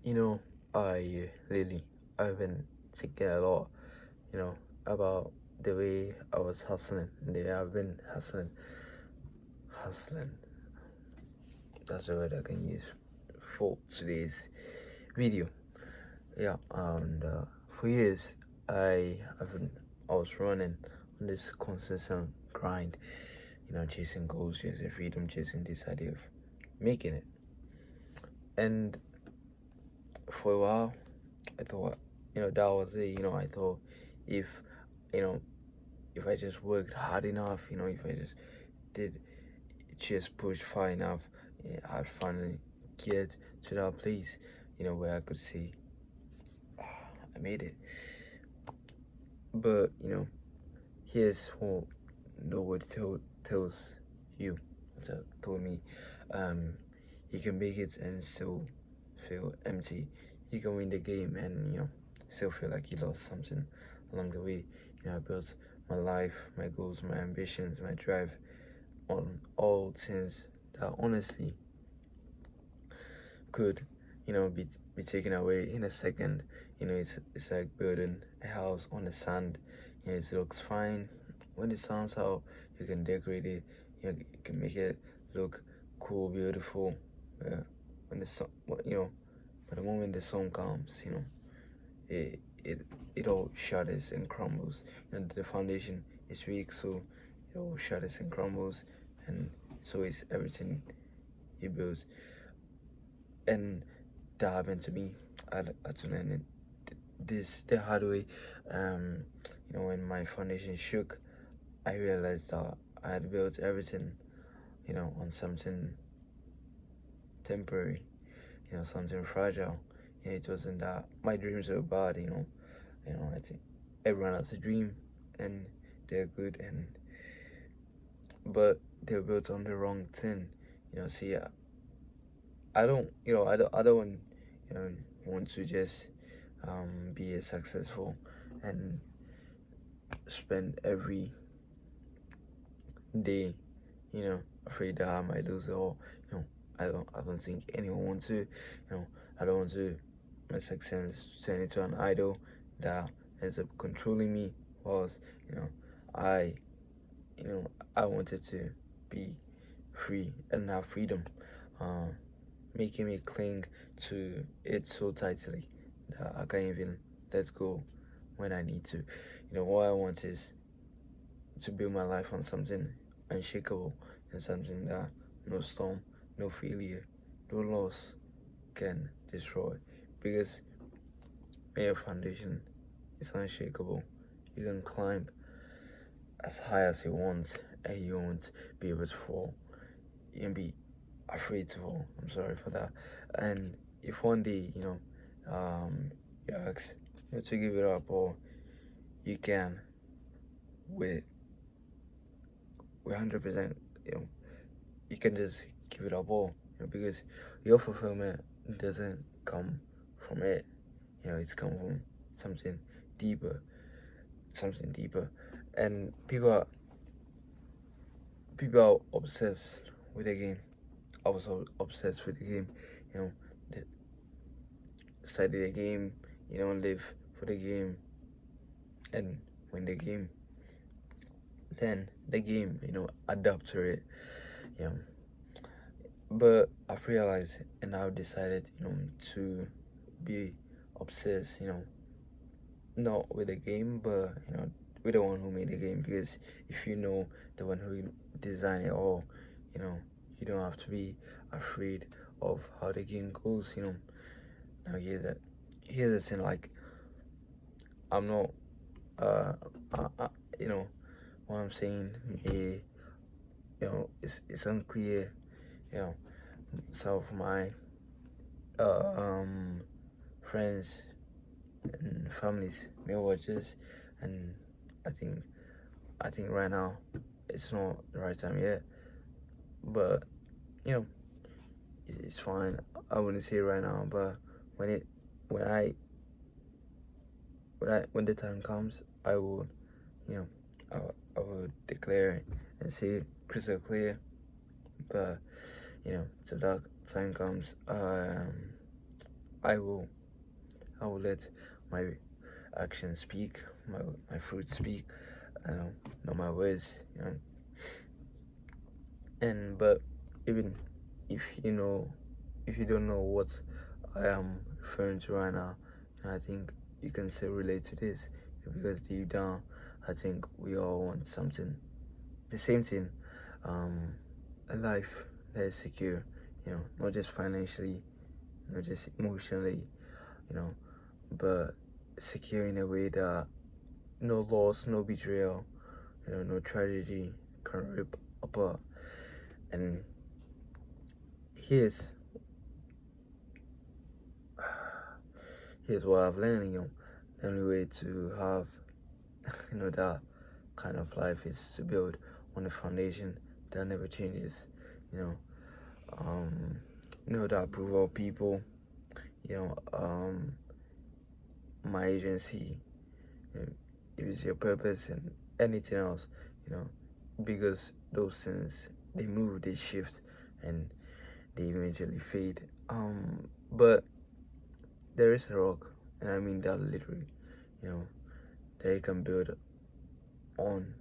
You know, I've been thinking a lot, you know, about the way I was hustling, and the way I've been hustling. That's the word I can use for today's video. Yeah, and for years, I was running on this consistent grind, chasing goals, chasing freedom, chasing this idea of making it. And for a while, I thought, that was it. I thought if, you know, if I just worked hard enough, if I did just push far enough, I'd finally get to that place, where I could say, I made it. But, here's what nobody tells you, told me. Um, you can make it and still feel empty. You can win the game and, still feel like you lost something along the way. I built my life, my goals, my ambitions, my drive on all things that honestly could, be taken away in a second. It's like building a house on the sand. It looks fine. When the sun's out, you can decorate it. You can make it look cool, beautiful. Uh, when the sun, but the moment the sun comes, it it it all shatters and crumbles. And the foundation is weak, so it all shatters and crumbles, and so is everything you build. And that happened to me. I had to learn this the hard way. Um, when my foundation shook, I realized that I had built everything, on something temporary, something fragile. It wasn't that my dreams were bad. I think everyone has a dream, and they're good, but they're built on the wrong thing. See, I don't want, want to just be a successful and spend every day, afraid that I might lose it all. I don't think anyone wants to. I don't want to my success turn into an idol that ends up controlling me. Was you know, I you know I wanted to be free and have freedom, uh, making me cling to it so tightly that I can't even let go when I need to. What I want is to build my life on something unshakable and something that no storm, no failure, no loss can destroy. Because when your foundation is unshakable, you can climb as high as you want and you won't be able to fall. You can be afraid to fall. I'm sorry for that. And if one day, you ask to give it up, or you can with 100%, you can just give it up all, because your fulfillment doesn't come from it. It's come from something deeper, something deeper. And people are obsessed with the game. I was obsessed with the game. You know, the, study the game. Live for the game, and win the game. Then the game, adapt to it. You know, but I've realized and I've decided, to be obsessed, not with the game, but with the one who made the game. Because if you know the one who designed it all, you know, you don't have to be afraid of how the game goes. Now here's the thing. Like, I'm not, uh, what I'm saying. It's unclear. Some of my um friends and families may watch this, and I think right now it's not the right time yet. But you know, it's fine. I wouldn't say right now, but when it when I when the time comes, I will, you know, I will declare it and say it crystal clear. But till that time comes, I will I will let my actions speak, my fruits speak, not my words, And but even if you know, if you don't know what I am referring to right now, I think you can still relate to this because deep down, I think we all want something, the same thing, um, a life that is secure, not just financially, not just emotionally, you know, but secure in a way that no loss, no betrayal, no tragedy can rip apart. And here's here's what I've learned, the only way to have, that kind of life is to build on a foundation that never changes, you know, that approval of people, you know, um, my agency, if it's your purpose and anything else, you know, because those things, they move, they shift, and they eventually fade. But there is a rock, and I mean that literally, you know, that you can build on,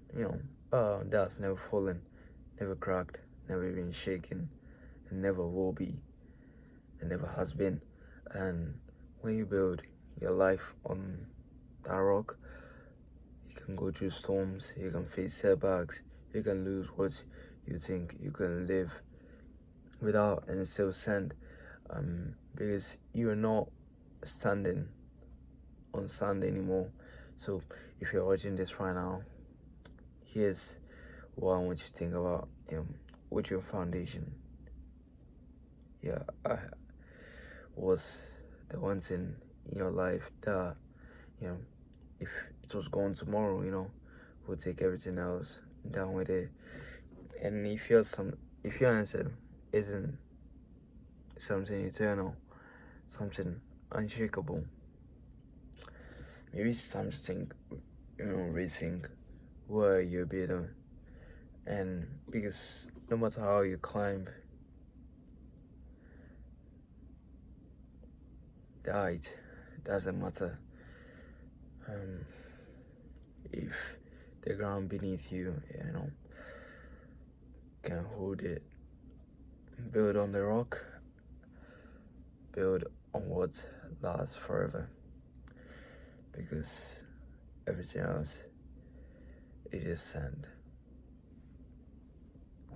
that's never fallen, never cracked, never been shaken, and never will be, and never has been. And when you build your life on that rock, you can go through storms, you can face setbacks, you can lose what you think you can live without and still stand, because you're not standing on sand anymore. So if you're watching this right now, here's what I want you to think about, with your foundation. Yeah, I was the one thing in your life that, you know, if it was gone tomorrow, would take everything else down with it. And if your answer isn't something eternal, something unshakable, maybe it's time to think, rethink where you're being. And because no matter how you climb, the height doesn't matter. If the ground beneath you, can hold it, build on the rock, build on what lasts forever. Because everything else is just sand.